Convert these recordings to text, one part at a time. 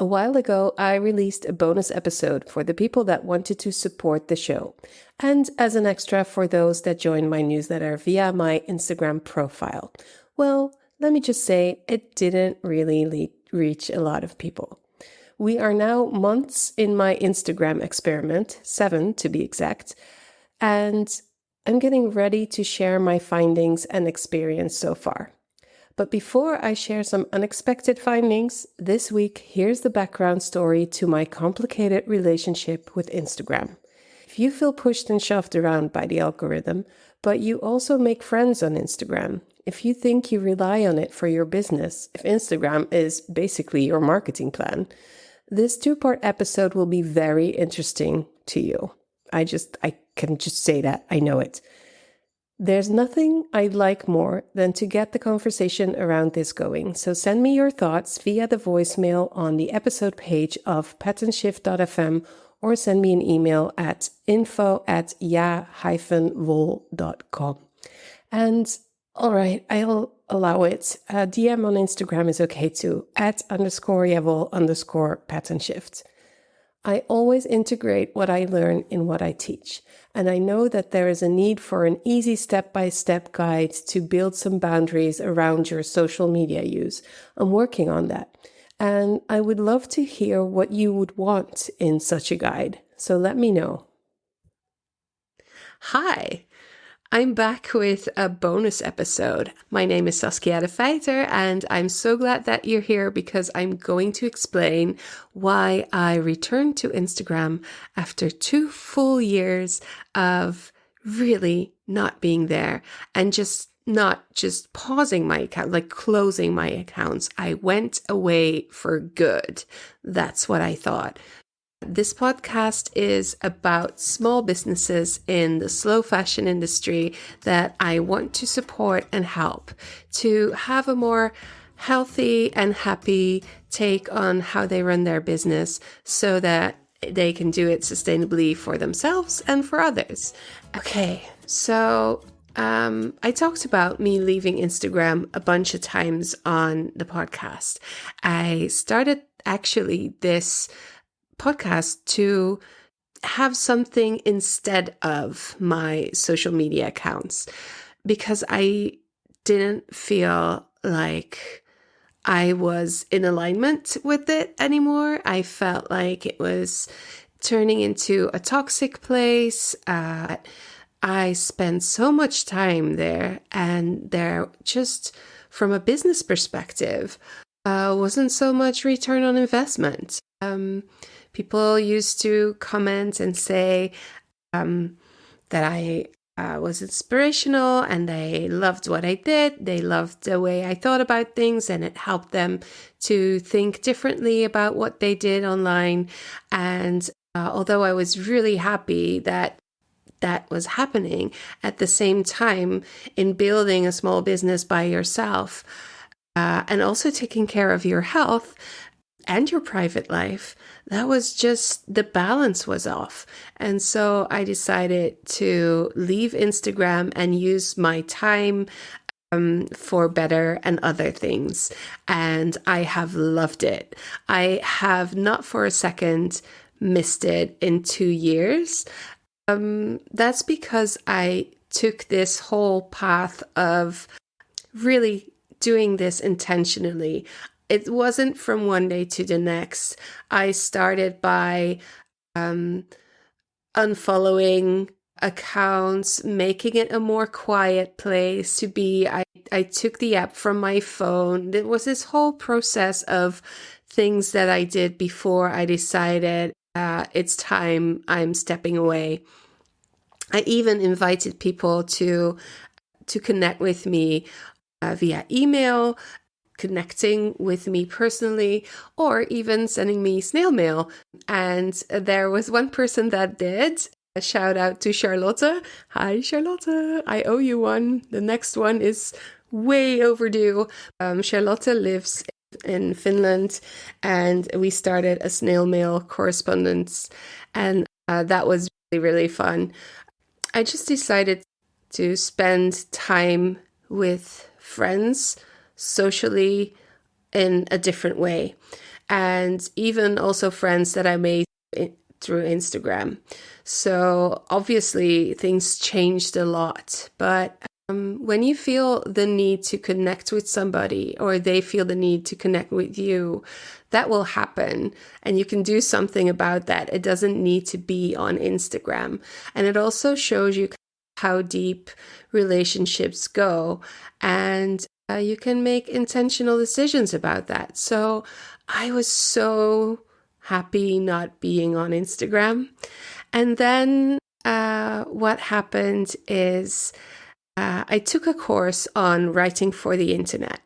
A while ago, I released a bonus episode for the people that wanted to support the show, and as an extra for those that joined my newsletter via my Instagram profile. Well, let me just say, it didn't really reach a lot of people. We are now months in my Instagram experiment, 7 to be exact, and I'm getting ready to share my findings and experience so far. But before I share some unexpected findings, this week, here's the background story to my complicated relationship with Instagram. If you feel pushed and shoved around by the algorithm, but you also make friends on Instagram, if you think you rely on it for your business, if Instagram is basically your marketing plan, this 2-part episode will be very interesting to you. I can just say that, I know it. There's nothing I'd like more than to get the conversation around this going, so send me your thoughts via the voicemail on the episode page of patternshift.fm or send me an email at info@ja-wol.com. And all right, I'll allow it. A DM on Instagram is okay too, @_jawol_patternshift. I always integrate what I learn in what I teach, and I know that there is a need for an easy step-by-step guide to build some boundaries around your social media use. I'm working on that, and I would love to hear what you would want in such a guide, so let me know. Hi! I'm back with a bonus episode. My name is Saskia de Feijter, and I'm so glad that you're here because I'm going to explain why I returned to Instagram after 2 full years of really not being there and not just pausing my account, like closing my accounts. I went away for good. That's what I thought. This podcast is about small businesses in the slow fashion industry that I want to support and help to have a more healthy and happy take on how they run their business so that they can do it sustainably for themselves and for others. Okay, so I talked about me leaving Instagram a bunch of times on the podcast. I started actually this podcast to have something instead of my social media accounts because I didn't feel like I was in alignment with it anymore. I felt like it was turning into a toxic place. I spent so much time there, and there just from a business perspective wasn't so much return on investment. People used to comment and say that I was inspirational and they loved what I did. They loved the way I thought about things and it helped them to think differently about what they did online. And although I was really happy that that was happening, at the same time, in building a small business by yourself and also taking care of your health and your private life, that was just, the balance was off. And so I decided to leave Instagram and use my time for better and other things. And I have loved it. I have not for a second missed it in 2 years. That's because I took this whole path of really doing this intentionally. It wasn't from one day to the next. I started by unfollowing accounts, making it a more quiet place to be. I took the app from my phone. It was this whole process of things that I did before I decided it's time, I'm stepping away. I even invited people to connect with me via email, connecting with me personally, or even sending me snail mail. And there was one person that did. A shout out to Charlotte. Hi, Charlotte. I owe you one. The next one is way overdue. Charlotte lives in Finland, and we started a snail mail correspondence, and that was really, really fun. I just decided to spend time with friends socially in a different way. and even also friends that I made through Instagram. So obviously things changed a lot, but when you feel the need to connect with somebody or they feel the need to connect with you, that will happen and you can do something about that. It doesn't need to be on Instagram. And it also shows you how deep relationships go, and you can make intentional decisions about that. So I was so happy not being on Instagram. And then what happened is I took a course on writing for the internet.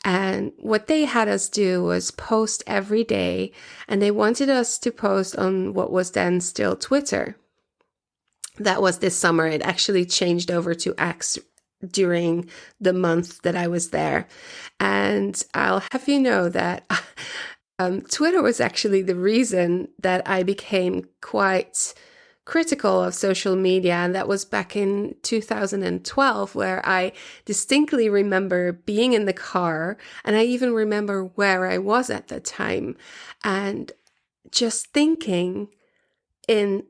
And what they had us do was post every day. And they wanted us to post on what was then still Twitter. That was this summer. It actually changed over to X during the month that I was there. And I'll have you know that Twitter was actually the reason that I became quite critical of social media. And that was back in 2012, where I distinctly remember being in the car, and I even remember where I was at the time, and just thinking in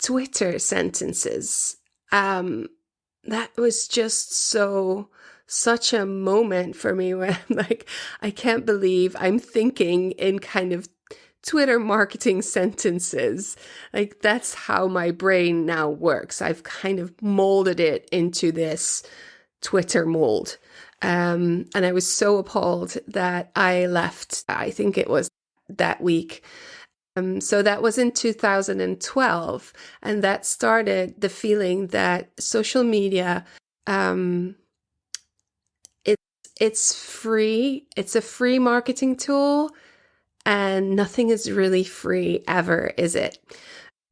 Twitter sentences. That was just such a moment for me where I'm like, I can't believe I'm thinking in kind of Twitter marketing sentences. Like, that's how my brain now works. I've kind of molded it into this Twitter mold. And I was so appalled that I left. I think it was that week. So that was in 2012, and that started the feeling that social media, it's free. It's a free marketing tool, and nothing is really free ever, is it?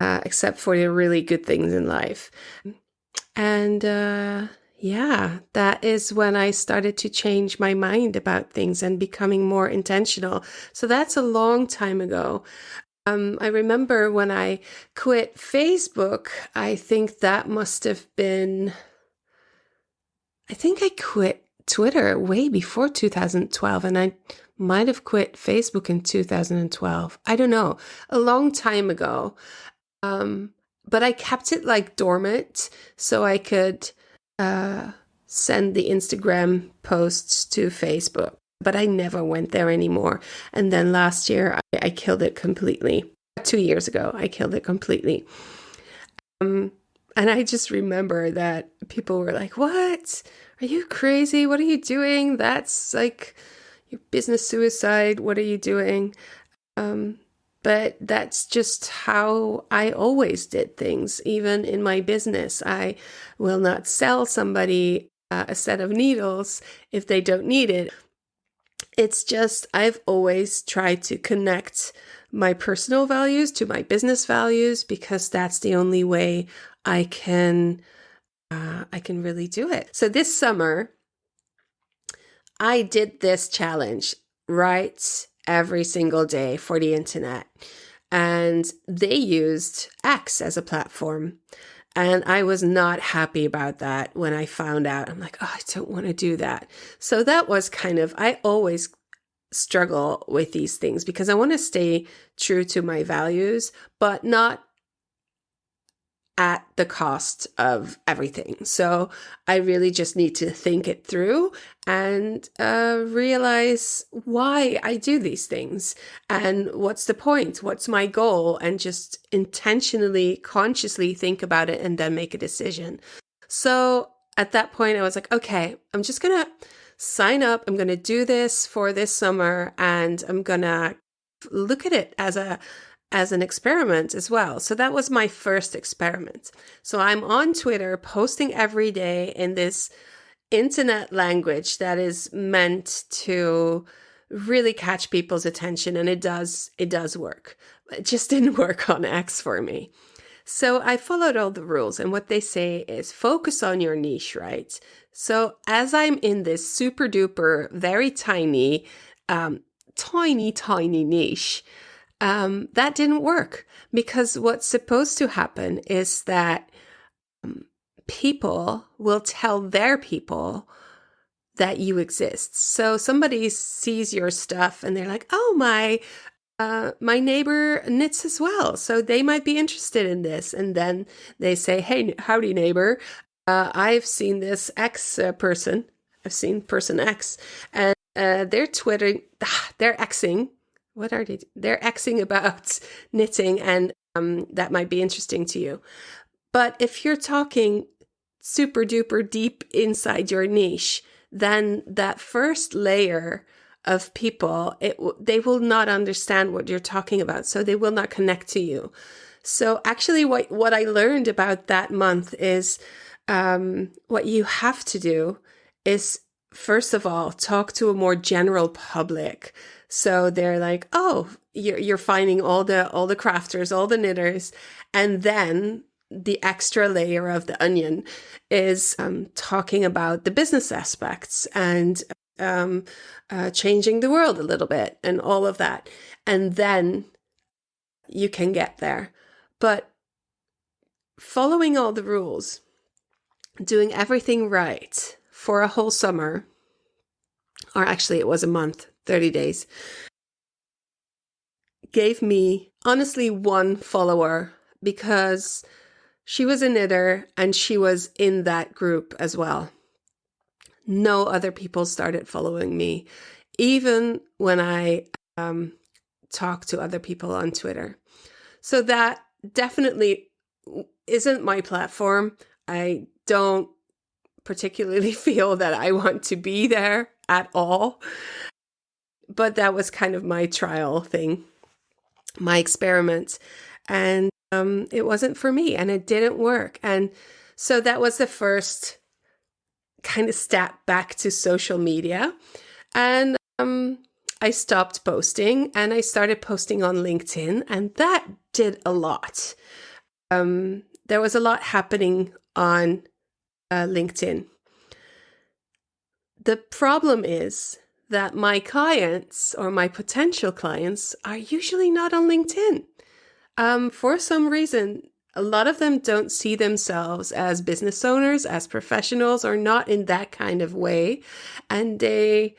Except for the really good things in life. And yeah, that is when I started to change my mind about things and becoming more intentional. So that's a long time ago. I remember when I quit Facebook, I think that must have been, I think I quit Twitter way before 2012, and I might have quit Facebook in 2012. I don't know, a long time ago. But I kept it like dormant so I could send the Instagram posts to Facebook. But I never went there anymore. And then last year, I killed it completely. 2 years ago, I killed it completely. And I just remember that people were like, what? Are you crazy? What are you doing? That's like your business suicide. What are you doing? But that's just how I always did things. Even in my business, I will not sell somebody a set of needles if they don't need it. It's just, I've always tried to connect my personal values to my business values, because that's the only way I can really do it. So this summer, I did this challenge, write every single day for the internet. And they used X as a platform. And I was not happy about that when I found out. I'm like, oh, I don't want to do that. So that was kind of, I always struggle with these things because I want to stay true to my values, but not at the cost of everything. So I really just need to think it through and realize why I do these things and what's the point, what's my goal, and just intentionally, consciously think about it and then make a decision. So at that point, I was like, okay, I'm just going to sign up. I'm going to do this for this summer, and I'm going to look at it as an experiment as well. So that was my first experiment. So I'm on Twitter posting every day in this internet language that is meant to really catch people's attention. And it does work. It just didn't work on X for me. So I followed all the rules, and what they say is focus on your niche, right? So as I'm in this super duper, very tiny niche, that didn't work, because what's supposed to happen is that people will tell their people that you exist. So somebody sees your stuff and they're like, oh, my neighbor knits as well, so they might be interested in this. And then they say, hey, howdy, neighbor. I've seen this X person. I've seen person X, and they're twittering, they're Xing. What are they? They're Xing about knitting, and that might be interesting to you. But if you're talking super duper deep inside your niche, then that first layer of people, they will not understand what you're talking about, so they will not connect to you. So actually what I learned about that month is what you have to do is, first of all, talk to a more general public. So they're like, oh, you're finding all the crafters, all the knitters, and then the extra layer of the onion is talking about the business aspects and changing the world a little bit and all of that. And then you can get there. But following all the rules, doing everything right for a whole summer, or actually it was a month, 30 days, gave me honestly one follower, because she was a knitter and she was in that group as well. No other people started following me, even when I talk to other people on Twitter. So that definitely isn't my platform. I don't particularly feel that I want to be there at all. But that was kind of my trial thing, my experiment. And it wasn't for me, and it didn't work. And so that was the first kind of step back to social media. And I stopped posting and I started posting on LinkedIn, and that did a lot. There was a lot happening on LinkedIn. The problem is that my clients or my potential clients are usually not on LinkedIn. For some reason, a lot of them don't see themselves as business owners, as professionals, or not in that kind of way. And they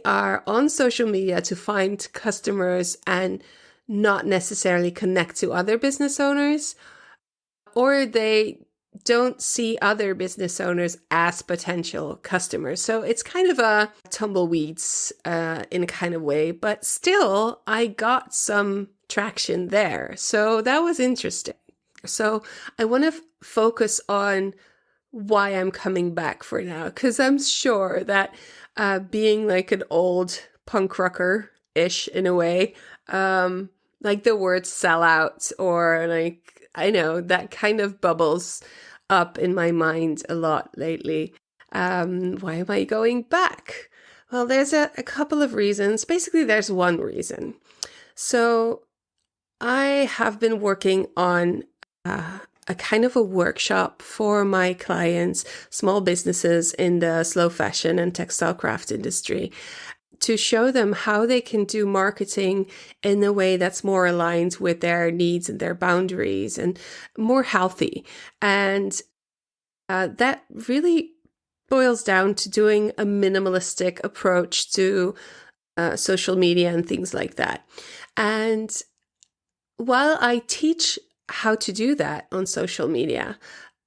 are on social media to find customers and not necessarily connect to other business owners, or they don't see other business owners as potential customers. So it's kind of a tumbleweeds in a kind of way, but still I got some traction there. So that was interesting. So I want to focus on why I'm coming back for now, because I'm sure that being like an old punk rocker-ish in a way, like the word sellout, or like, I know that kind of bubbles up in my mind a lot lately. Why am I going back? Well, there's a couple of reasons. Basically, there's one reason. So I have been working on a kind of a workshop for my clients, small businesses in the slow fashion and textile craft industry, to show them how they can do marketing in a way that's more aligned with their needs and their boundaries and more healthy. And that really boils down to doing a minimalistic approach to social media and things like that. And while I teach how to do that on social media,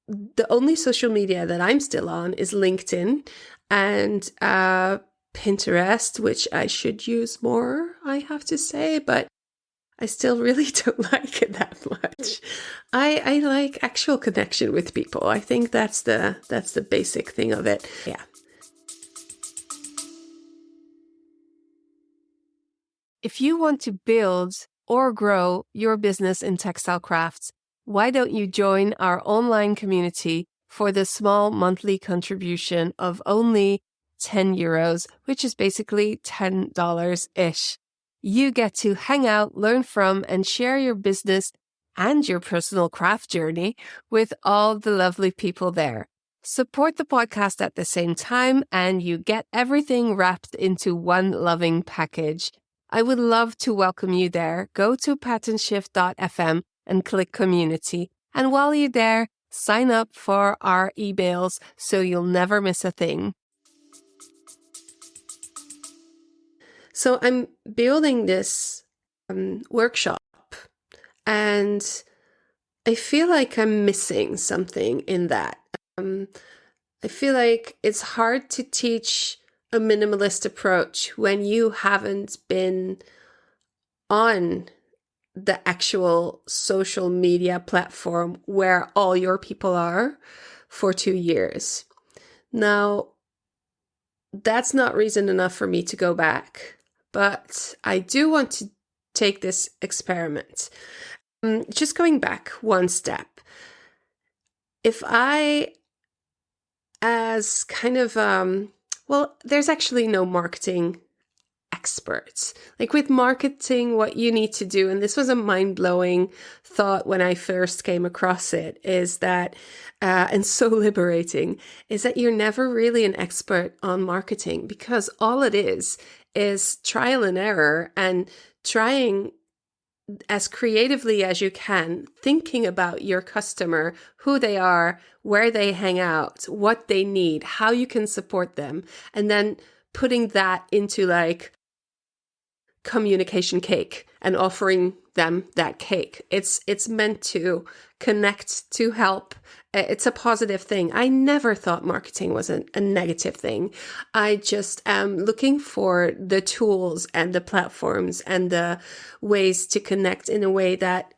the only social media that I'm still on is LinkedIn and Pinterest, which I should use more, I have to say, but I still really don't like it that much. I like actual connection with people. I think that's the basic thing of it. Yeah. If you want to build or grow your business in textile crafts, why don't you join our online community for the small monthly contribution of only €10, which is basically $10-ish. You get to hang out, learn from, and share your business and your personal craft journey with all the lovely people there. Support the podcast at the same time, and you get everything wrapped into one loving package. I would love to welcome you there. Go to patternshift.fm and click community. And while you're there, sign up for our emails so you'll never miss a thing. So I'm building this workshop, and I feel like I'm missing something in that. I feel like it's hard to teach a minimalist approach when you haven't been on the actual social media platform where all your people are for 2 years. Now, that's not reason enough for me to go back, but I do want to take this experiment. Just going back one step. If I, as kind of, there's actually no marketing experts. Like with marketing, what you need to do, and this was a mind-blowing thought when I first came across it, is that, and so liberating, is that you're never really an expert on marketing, because all it is trial and error and trying as creatively as you can, thinking about your customer, who they are, where they hang out, what they need, how you can support them, and then putting that into like communication cake and offering them that cake. It's meant to connect, to help. It's a positive thing. I never thought marketing was a negative thing. I just am looking for the tools and the platforms and the ways to connect in a way that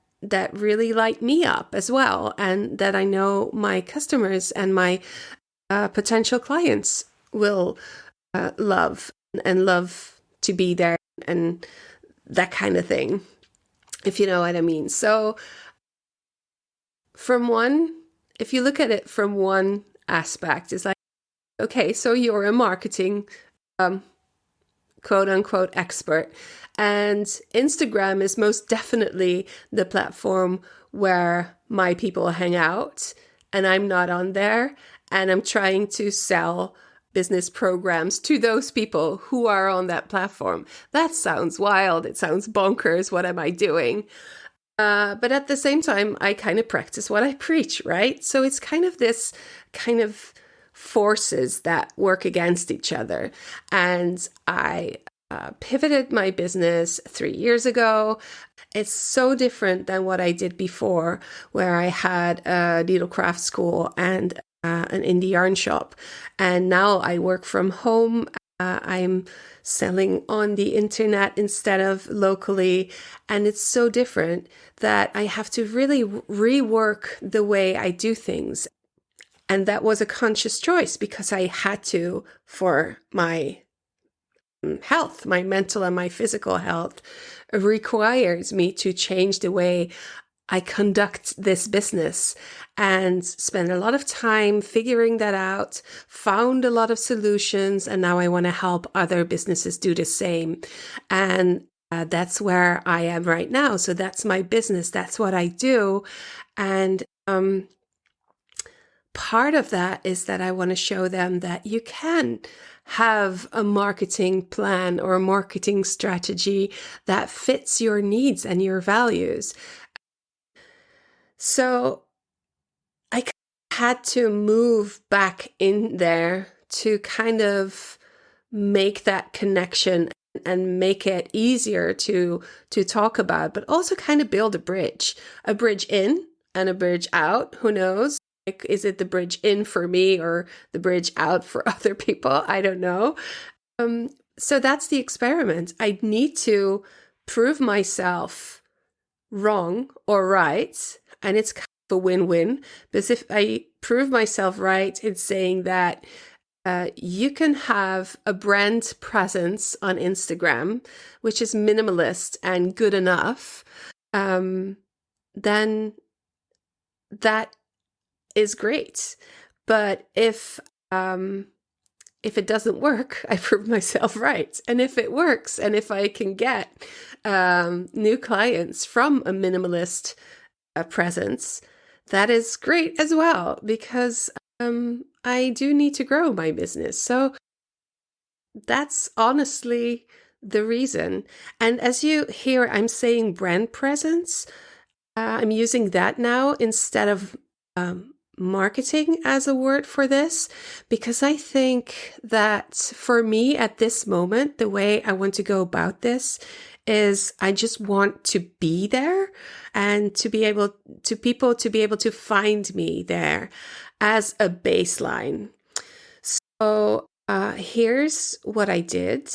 really light me up as well, and that I know my customers and my potential clients will love to be there and that kind of thing, if you know what I mean. So if you look at it from one aspect, it's like, okay, so you're a marketing quote unquote expert, and Instagram is most definitely the platform where my people hang out, and I'm not on there, and I'm trying to sell business programs to those people who are on that platform. That sounds wild. It sounds bonkers. What am I doing? But at the same time, I kind of practice what I preach, right? So it's kind of this kind of forces that work against each other. And I pivoted my business 3 years ago. It's so different than what I did before, where I had a needlecraft school and an indie yarn shop. And now I work from home. I'm selling on the internet instead of locally. And it's so different that I have to really rework the way I do things. And that was a conscious choice because I had to for my health. My mental and my physical health requires me to change the way I conduct this business, and spend a lot of time figuring that out, found a lot of solutions, and now I want to help other businesses do the same. And that's where I am right now. So that's my business. That's what I do. And part of that is that I want to show them that you can have a marketing plan or a marketing strategy that fits your needs and your values. So I had to move back in there to kind of make that connection and make it easier to talk about, but also kind of build a bridge in and a bridge out. Who knows? Like, is it the bridge in for me or the bridge out for other people? I don't know. So that's the experiment. I need to prove myself wrong or right. And it's kind of a win-win, because if I prove myself right in saying that you can have a brand presence on Instagram, which is minimalist and good enough, then that is great. But if it doesn't work, I prove myself right. And if it works, and if I can get new clients from a minimalist presence, that is great as well, because I do need to grow my business. So that's honestly the reason. And as you hear, I'm saying brand presence. I'm using that now instead of marketing as a word for this, because I think that for me at this moment, the way I want to go about this is I just want to be there and to be able to people to be able to find me there as a baseline. So here's what I did.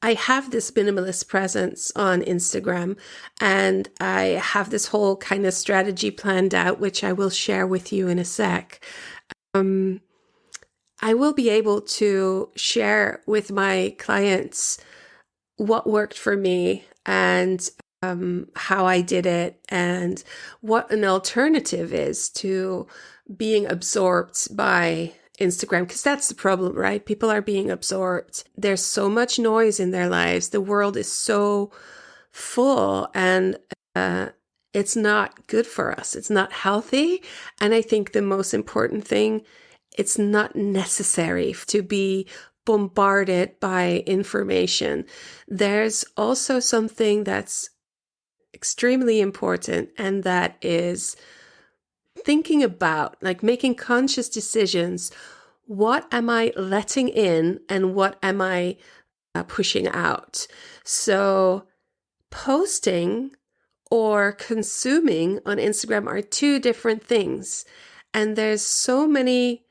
I have this minimalist presence on Instagram, and I have this whole kind of strategy planned out, which I will share with you in a sec. I will be able to share with my clients what worked for me and how I did it and what an alternative is to being absorbed by Instagram, because that's the problem, right? People are being absorbed. There's so much noise in their lives. The world is so full, and it's not good for us. It's not healthy. And I think the most important thing, it's not necessary to be bombarded by information. There's also something that's extremely important, and that is thinking about, like, making conscious decisions. What am I letting in and what am I pushing out? So posting or consuming on Instagram are two different things. And there's so many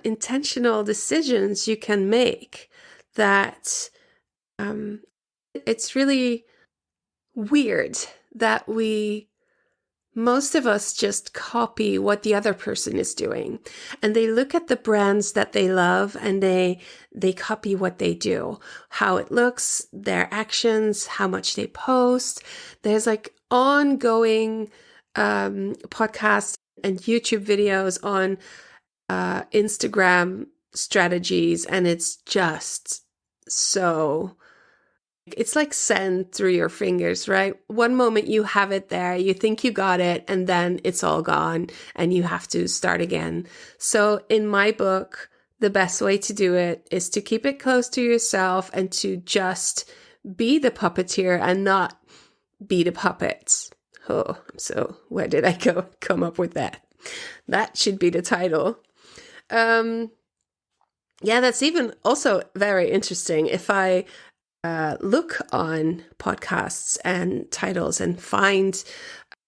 intentional decisions you can make that it's really weird that most of us just copy what the other person is doing, and they look at the brands that they love and they copy what they do, how it looks, their actions, how much they post. There's like ongoing podcasts and YouTube videos on Instagram strategies, and it's just so, it's like sand through your fingers, right? One moment you have it there, you think you got it, and then it's all gone and you have to start again. So in my book, the best way to do it is to keep it close to yourself and to just be the puppeteer and not be the puppets. Oh, so where did I come up with that? That should be the title. Yeah, that's even also very interesting. If I look on podcasts and titles and find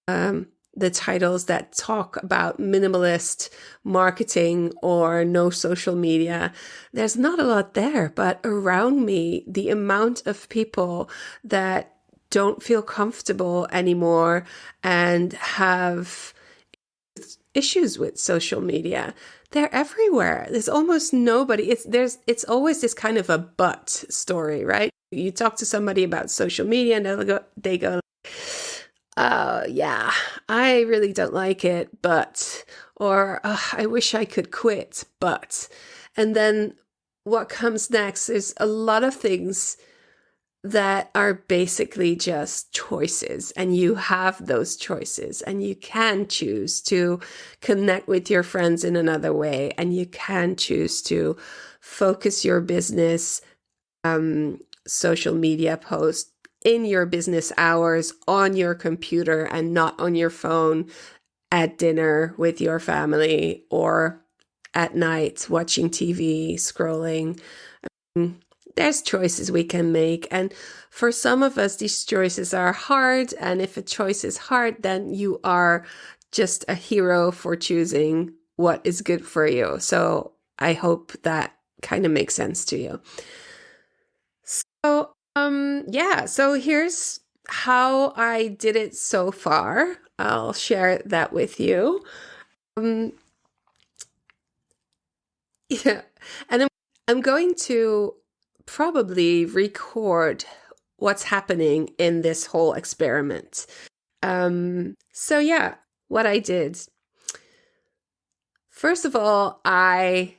the titles that talk about minimalist marketing or no social media, there's not a lot there. But around me, the amount of people that don't feel comfortable anymore and have issues with social media, they're everywhere. There's almost nobody. It's always this kind of a but story, right? You talk to somebody about social media and they go, oh yeah, I really don't like it, but, or I wish I could quit, but. And then what comes next is a lot of things that are basically just choices, and you have those choices, and you can choose to connect with your friends in another way, and you can choose to focus your business social media post in your business hours on your computer and not on your phone at dinner with your family or at night watching TV, scrolling. There's choices we can make. And for some of us, these choices are hard. And if a choice is hard, then you are just a hero for choosing what is good for you. So I hope that kind of makes sense to you. So, so here's how I did it so far. I'll share that with you. Yeah. And I'm going to probably record what's happening in this whole experiment. So yeah, what I did. First of all, I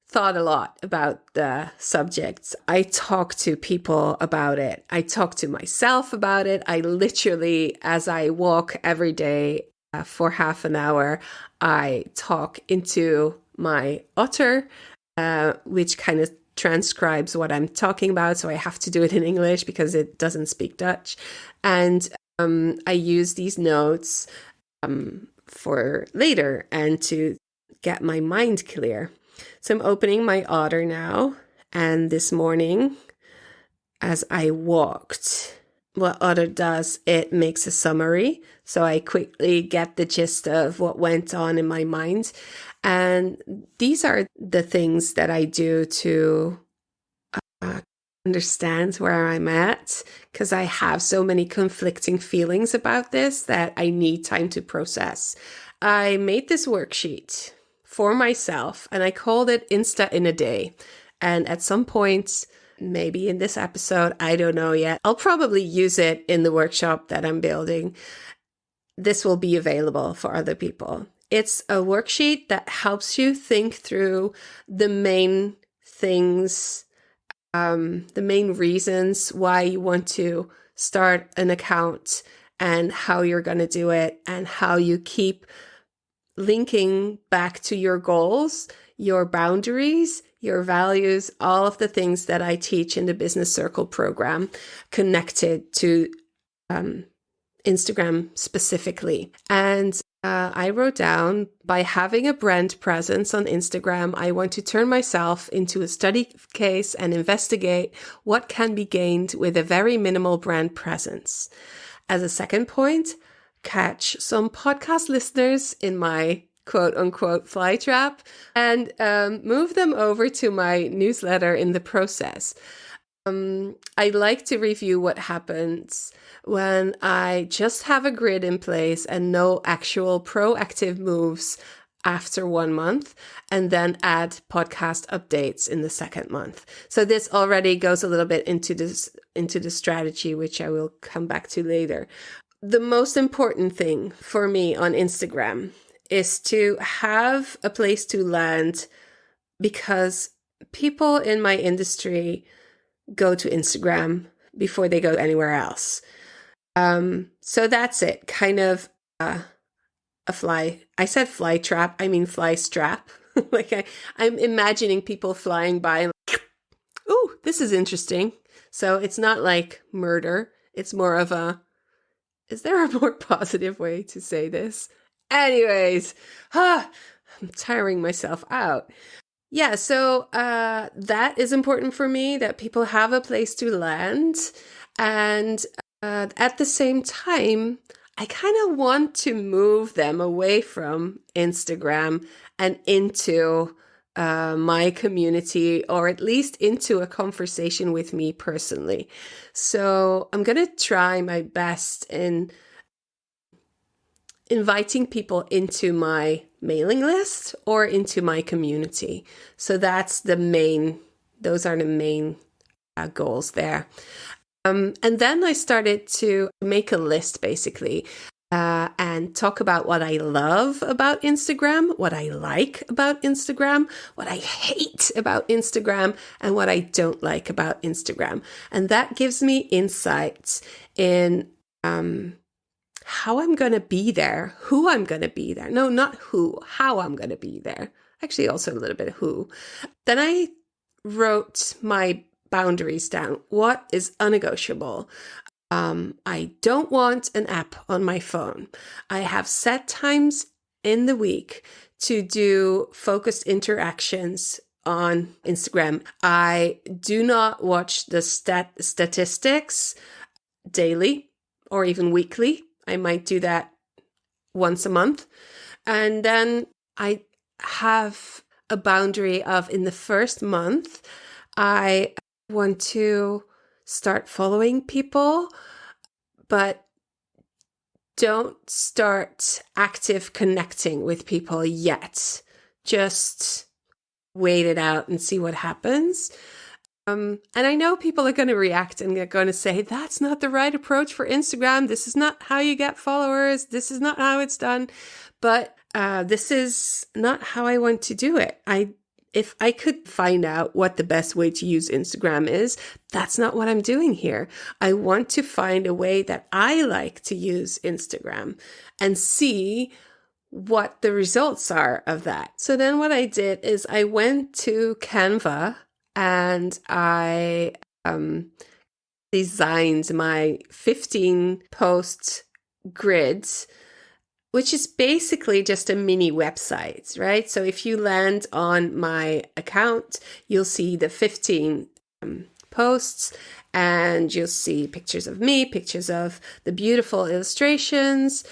thought a lot about the subjects. I talked to people about it. I talked to myself about it. I literally, as I walk every day for half an hour, I talk into my otter, which kind of transcribes what I'm talking about. So I have to do it in English because it doesn't speak Dutch. And I use these notes for later and to get my mind clear. So I'm opening my Otter now, and this morning as I walked, what Otter does, it makes a summary. So I quickly get the gist of what went on in my mind. And these are the things that I do to understand where I'm at, because I have so many conflicting feelings about this that I need time to process. I made this worksheet for myself and I called it Insta in a Day. And at some point, maybe in this episode, I don't know yet, I'll probably use it in the workshop that I'm building. This will be available for other people. It's a worksheet that helps you think through the main things, the main reasons why you want to start an account and how you're going to do it and how you keep linking back to your goals, your boundaries, your values, all of the things that I teach in the Business Circle program connected to Instagram specifically. And I wrote down, by having a brand presence on Instagram, I want to turn myself into a study case and investigate what can be gained with a very minimal brand presence. As a second point, catch some podcast listeners in my quote unquote fly trap and move them over to my newsletter in the process. I like to review what happens when I just have a grid in place and no actual proactive moves after 1 month, and then add podcast updates in the second month. So this already goes a little bit into the strategy, which I will come back to later. The most important thing for me on Instagram is to have a place to land, because people in my industry go to Instagram before they go anywhere else. So that's it. Kind of a fly. I said fly trap. I mean fly strap. Like I'm imagining people flying by and like, ooh, this is interesting. So it's not like murder. It's more of is there a more positive way to say this? Anyways, I'm tiring myself out. Yeah, so that is important for me, that people have a place to land. And at the same time, I kind of want to move them away from Instagram and into my community, or at least into a conversation with me personally. So I'm going to try my best in inviting people into my mailing list or into my community. So those are the main goals there. And then I started to make a list basically and talk about what I love about Instagram, what I like about Instagram, what I hate about Instagram, and what I don't like about Instagram. And that gives me insights in how I'm going to be there, who I'm going to be there. No, not who, how I'm going to be there. Actually, also a little bit of who. Then I wrote my boundaries down. What is unnegotiable? I don't want an app on my phone. I have set times in the week to do focused interactions on Instagram. I do not watch the statistics daily or even weekly. I might do that once a month. And then I have a boundary of, in the first month, I want to start following people, but don't start active connecting with people yet. Just wait it out and see what happens. And I know people are going to react and they're going to say, that's not the right approach for Instagram. This is not how you get followers. This is not how it's done. But this is not how I want to do it. If I could find out what the best way to use Instagram is, that's not what I'm doing here. I want to find a way that I like to use Instagram and see what the results are of that. So then what I did is I went to Canva and I designed my 15 post grids which is basically just a mini website, right? So if you land on my account, you'll see the 15 posts, and you'll see pictures of me, pictures of the beautiful illustrations,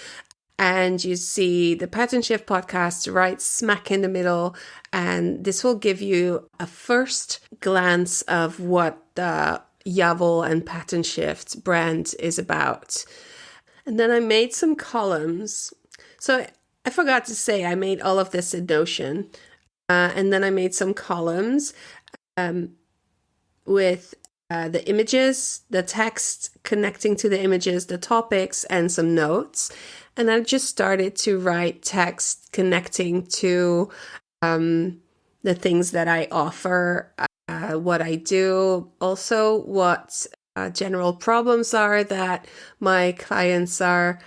and you see the Pattern Shift podcast right smack in the middle. And this will give you a first glance of what the Yavel and Pattern Shift brand is about. And then I made some columns. So I forgot to say I made all of this in Notion. And then I made some columns with the images, the text connecting to the images, the topics, and some notes. And I just started to write text connecting to the things that I offer, what I do, also what general problems are that my clients are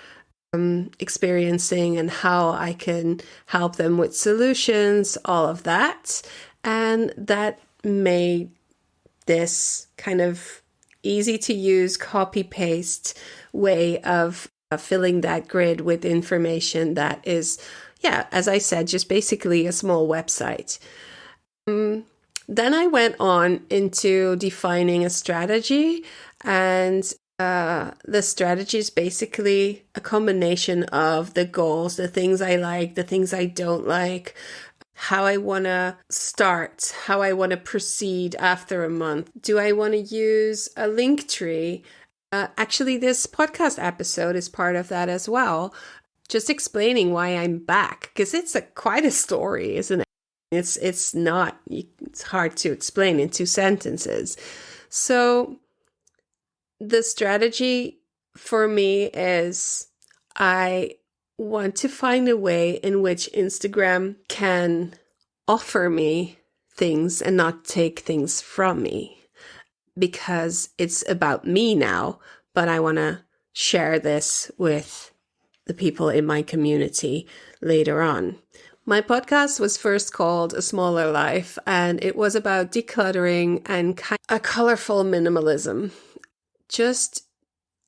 experiencing, and how I can help them with solutions, all of that. And that made this kind of easy to use copy paste way of filling that grid with information that is, as I said, just basically a small website. Then I went on into defining a strategy, and the strategy is basically a combination of the goals, the things I like, the things I don't like, how I want to start, how I want to proceed after a month. Do I want to use a link tree? Actually, this podcast episode is part of that as well. Just explaining why I'm back, because it's quite a story, isn't it? It's hard to explain in 2 sentences. So the strategy for me is I want to find a way in which Instagram can offer me things and not take things from me, because it's about me now, but I want to share this with the people in my community later on. My podcast was first called A Smaller Life, and it was about decluttering and a colorful minimalism. Just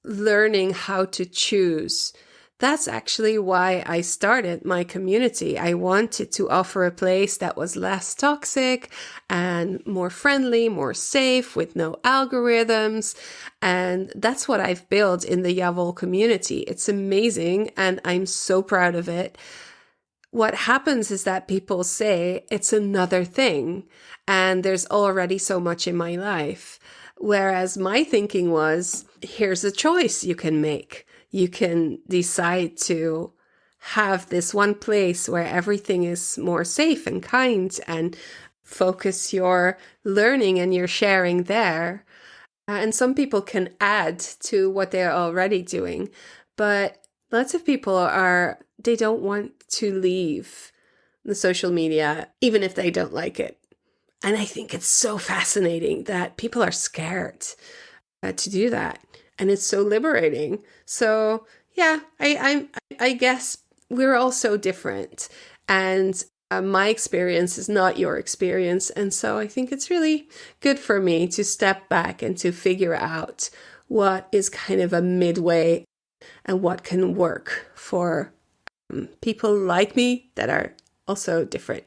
learning how to choose. That's actually why I started my community. I wanted to offer a place that was less toxic and more friendly, more safe, with no algorithms. And that's what I've built in the Yavel community. It's amazing, and I'm so proud of it. What happens is that people say it's another thing, and there's already so much in my life. Whereas my thinking was, here's a choice you can make. You can decide to have this one place where everything is more safe and kind, and focus your learning and your sharing there. And some people can add to what they're already doing. But lots of people they don't want to leave the social media, even if they don't like it. And I think it's so fascinating that people are scared to do that. And it's so liberating. So I guess we're all so different. And my experience is not your experience. And so I think it's really good for me to step back and to figure out what is kind of a midway and what can work for people like me that are also different.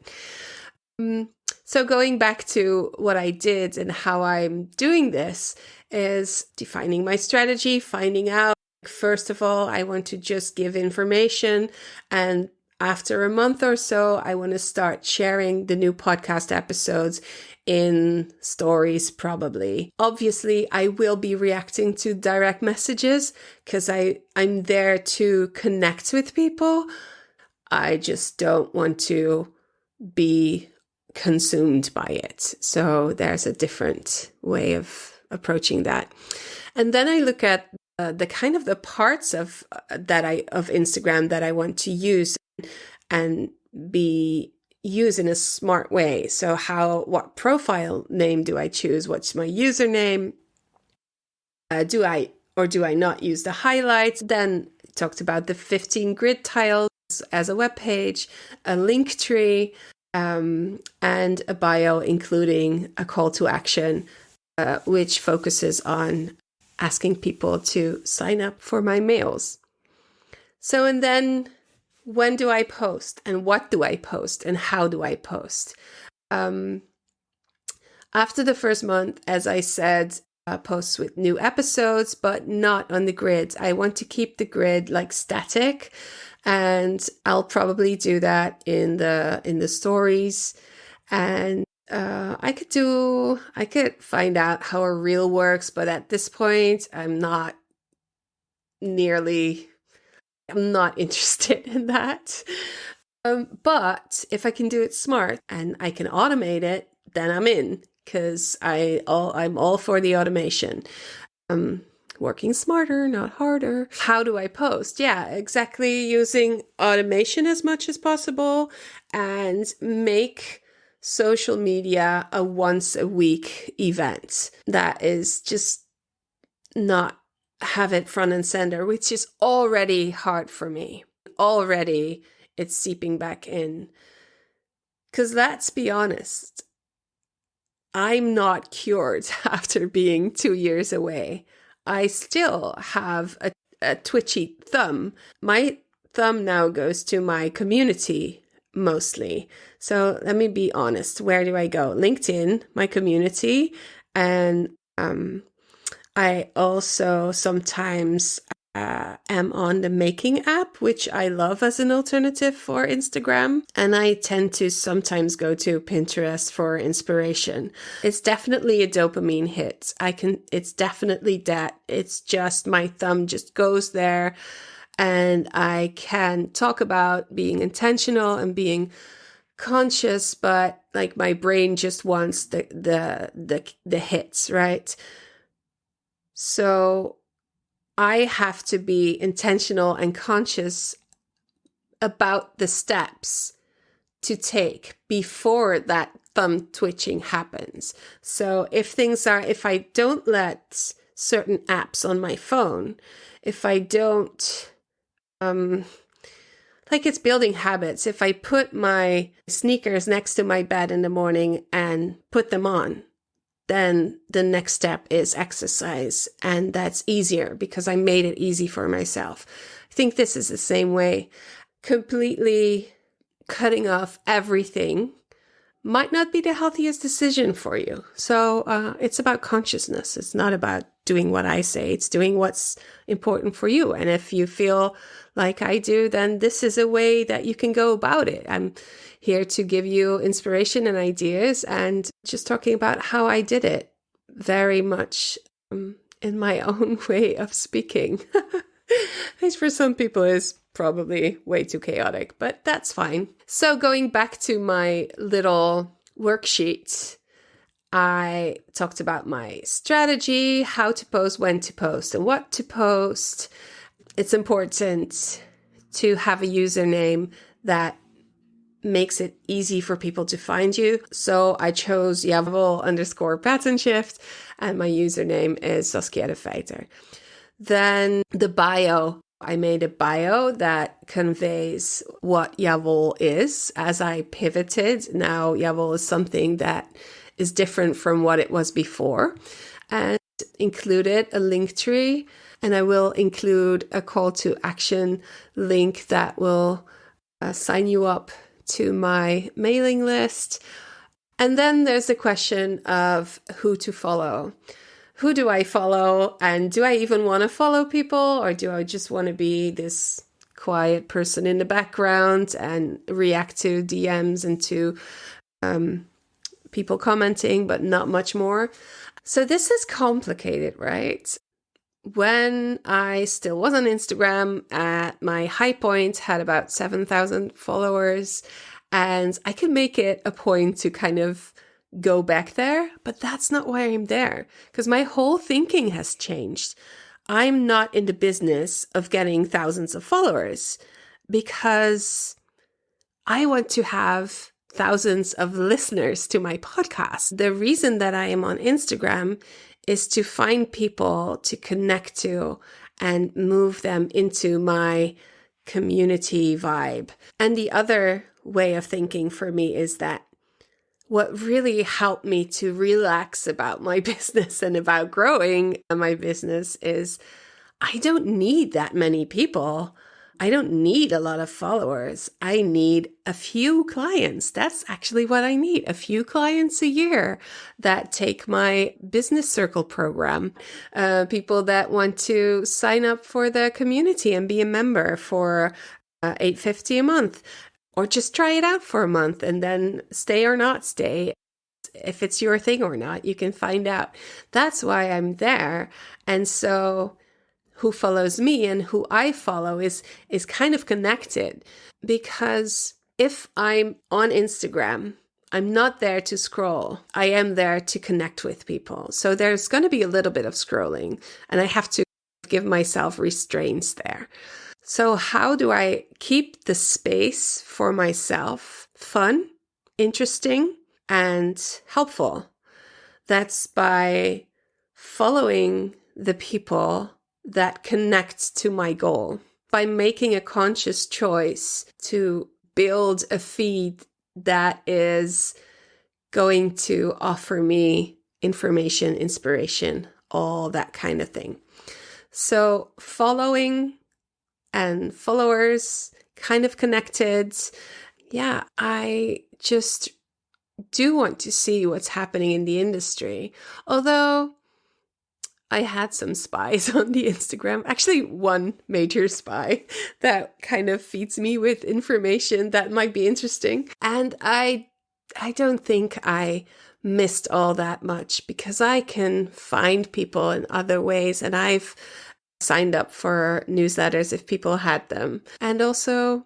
So going back to what I did and how I'm doing this is defining my strategy, finding out, first of all, I want to just give information. And after a month or so, I want to start sharing the new podcast episodes in stories, probably. Obviously, I will be reacting to direct messages because I'm there to connect with people. I just don't want to be consumed by it. So there's a different way of approaching that. And then I look at the kind of the parts of Instagram that I want to use and use in a smart way. So what profile name do I choose? What's my username? Do I not use the highlights? Then I talked about the 15 grid tiles as a web page, a link tree, and a bio, including a call to action, which focuses on asking people to sign up for my mails. So, and then when do I post and what do I post and how do I post? After the first month, as I said, posts with new episodes, but not on the grid. I want to keep the grid like static, and I'll probably do that in the stories. And I could find out how a reel works, but at this point, I'm not interested in that. But if I can do it smart and I can automate it, then I'm in, because I'm all for the automation. Working smarter, not harder. How do I post? Yeah, exactly. Using automation as much as possible, and make social media a once a week event. That is just not have it front and center, which is already hard for me. Already it's seeping back in. Because let's be honest, I'm not cured after being 2 years away. I still have a twitchy thumb. My thumb now goes to my community mostly. So let me be honest. Where do I go? LinkedIn, my community. And I also sometimes am on the Making app, which I love as an alternative for Instagram. And I tend to sometimes go to Pinterest for inspiration. It's definitely a dopamine hit. It's definitely that. It's just my thumb just goes there, and I can talk about being intentional and being conscious, but like my brain just wants the hits, right? So I have to be intentional and conscious about the steps to take before that thumb twitching happens. So if I don't let certain apps on my phone, if I don't, like it's building habits. If I put my sneakers next to my bed in the morning and put them on, then the next step is exercise. And that's easier because I made it easy for myself. I think this is the same way. Completely cutting off everything might not be the healthiest decision for you. So it's about consciousness. It's not about doing what I say. It's doing what's important for you. And if you feel like I do, then this is a way that you can go about it. I'm here to give you inspiration and ideas, and just talking about how I did it very much in my own way of speaking. Which for some people is probably way too chaotic, but that's fine. So going back to my little worksheet, I talked about my strategy, how to post, when to post, and what to post. It's important to have a username that makes it easy for people to find you. So I chose Javel_pattern_shift, and my username is Saskia de Feijter. Then the bio. I made a bio that conveys what Javel is. As I pivoted, now Javel is something that is different from what it was before, and included a link tree. And I will include a call to action link that will sign you up to my mailing list. And then there's the question of who to follow. Who do I follow? And do I even want to follow people? Or do I just want to be this quiet person in the background and react to DMs and to people commenting, but not much more? So this is complicated, right? When I still was on Instagram, at my high point, had about 7,000 followers, and I could make it a point to kind of go back there, but that's not why I'm there, because my whole thinking has changed. I'm not in the business of getting thousands of followers, because I want to have thousands of listeners to my podcast. The reason that I am on Instagram is to find people to connect to and move them into my community vibe. And the other way of thinking for me is that what really helped me to relax about my business and about growing my business is I don't need that many people. I don't need a lot of followers. I need a few clients. That's actually what I need. A few clients a year that take my business circle program. People that want to sign up for the community and be a member for $8.50 a month, or just try it out for a month and then stay or not stay. If it's your thing or not, you can find out. That's why I'm there. And so who follows me and who I follow is kind of connected, because if I'm on Instagram, I'm not there to scroll. I am there to connect with people. So there's going to be a little bit of scrolling, and I have to give myself restraints there. So how do I keep the space for myself fun, interesting, and helpful? That's by following the people that connect to my goal, by making a conscious choice to build a feed that is going to offer me information, inspiration, all that kind of thing. So following and followers, kind of connected. Yeah, I just do want to see what's happening in the industry. Although I had some spies on the Instagram, actually one major spy that kind of feeds me with information that might be interesting. And I don't think I missed all that much, because I can find people in other ways, and I've signed up for newsletters if people had them. And also,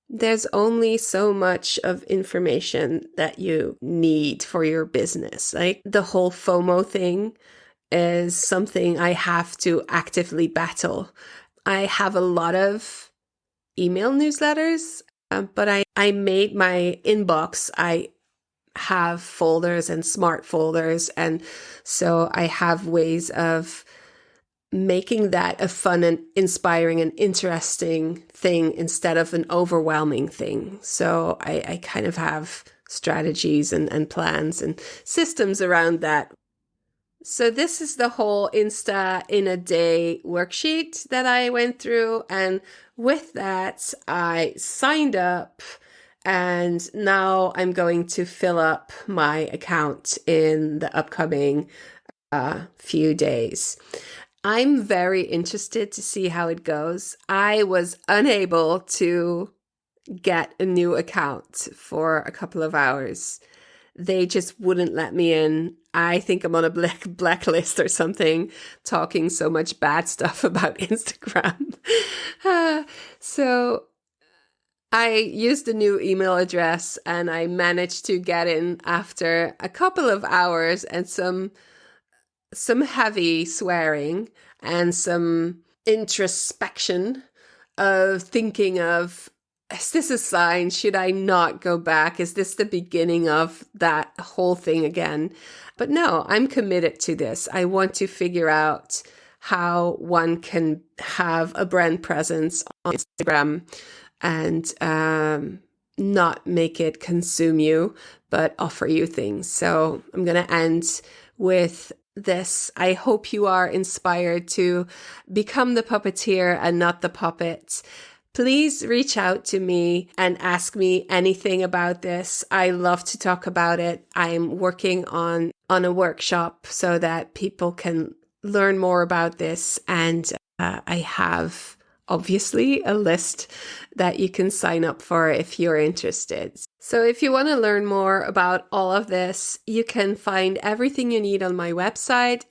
there's only so much of information that you need for your business. Like the whole FOMO thing is something I have to actively battle. I have a lot of email newsletters, but I made my inbox, I have folders and smart folders. And so I have ways of making that a fun and inspiring and interesting thing instead of an overwhelming thing. So I kind of have strategies and plans and systems around that. So this is the whole Insta in a day worksheet that I went through. And with that, I signed up, and now I'm going to fill up my account in the upcoming few days. I'm very interested to see how it goes. I was unable to get a new account for a couple of hours. They just wouldn't let me in. I think I'm on a blacklist or something, talking so much bad stuff about Instagram. So I used a new email address, and I managed to get in after a couple of hours and some heavy swearing and some introspection of thinking of, is this a sign? Should I not go back? Is this the beginning of that whole thing again? But no, I'm committed to this. I want to figure out how one can have a brand presence on Instagram and not make it consume you, but offer you things. So I'm going to end with this. I hope you are inspired to become the puppeteer and not the puppet. Please reach out to me and ask me anything about this. I love to talk about it. I'm working on a workshop so that people can learn more about this. And I have obviously a list that you can sign up for if you're interested. So if you want to learn more about all of this, you can find everything you need on my website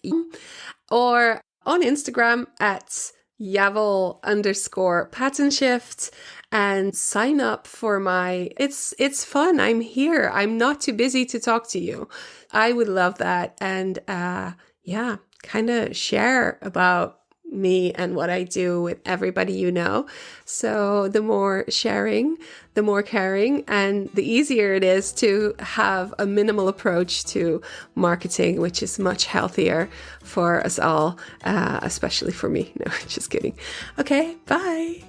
or on Instagram at Javel_pattern_shift, and sign up for my, it's fun. I'm here. I'm not too busy to talk to you. I would love that. And kind of share about me and what I do with everybody you know. So the more sharing, the more caring, and the easier it is to have a minimal approach to marketing, which is much healthier for us all, especially for me. No, just kidding. Okay, bye.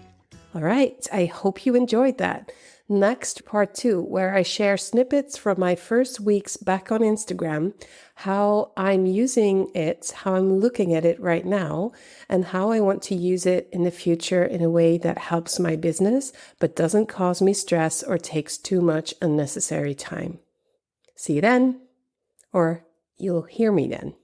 All right. I hope you enjoyed that. Next, part 2, where I share snippets from my first weeks back on Instagram, how I'm using it, how I'm looking at it right now, and how I want to use it in the future in a way that helps my business, but doesn't cause me stress or takes too much unnecessary time. See you then, or you'll hear me then.